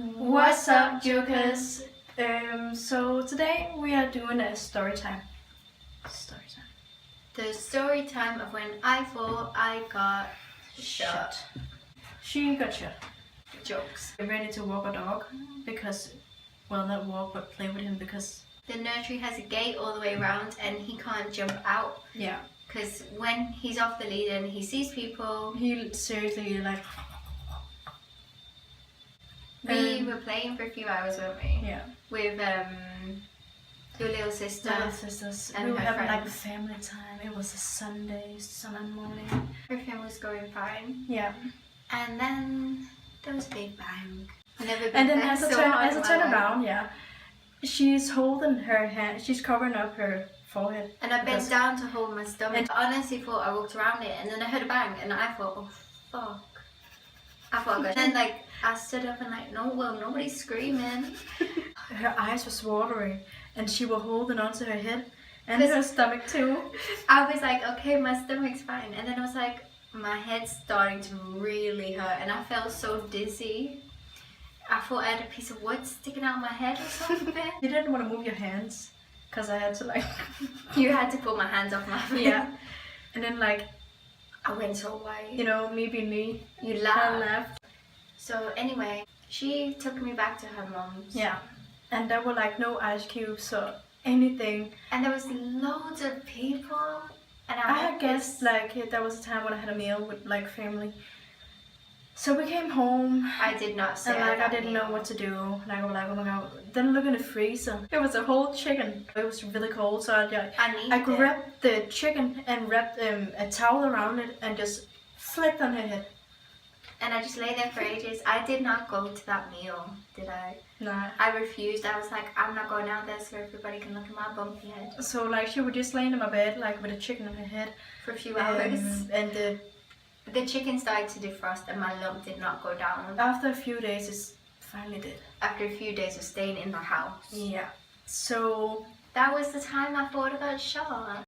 What's up, jokers? So today we are doing a story time. The story time of when I thought I got shot. She got shot. Jokes. We're ready to walk a dog because, well, not walk but play with him because. The nursery has a gate all the way around and he can't jump out. Yeah. Because when he's off the lead and he sees people. He seriously like. We were playing for a few hours, weren't we? Yeah. With your little sister. Little sisters. And we were her having like a friends. family time. It was a Sunday morning. Everything was going fine. Yeah. And then there was a big bang. Never been And then banged as I so hard in my turn life. around, yeah, she's holding her hand. She's covering up her forehead. And I bent because- down to hold my stomach. I honestly thought I walked around it and then I heard a bang and I thought, oh fuck. I thought I got then like I stood up and like, nobody's screaming. Her eyes was watering and she was holding onto her head and 'Cause- her stomach too. I was like, okay, my stomach's fine. And then I was like, my head's starting to really hurt and I felt so dizzy. I thought I had a piece of wood sticking out of my head or something. You didn't want to move your hands because I had to like, You had to pull my hands off my face. yeah. And then like, I went so white. you know, me being me, You I laughed. left. So anyway, she took me back to her mom's. Yeah. And there were like no ice cubes or anything. And there was loads of people. And I I had guess this- like there was a time when I had a meal with like family. So we came home. I did not say And like I that didn't meal. know what to do. And I was like, oh my god. Then look in the freezer. It was a whole chicken. It was really cold, so I it. grabbed the chicken and wrapped a towel around it and just flicked on her head. And I just lay there for ages. I did not go to that meal, did I? Nah. I refused. I was like, I'm not going out there so everybody can look at my bumpy head So like she would just lay in my bed like with a chicken on her head. for a few hours. And The chicken started to defrost and my lump did not go down. after a few days it finally did. After a few days of staying in the house. Yeah. So That was the time I thought about shot.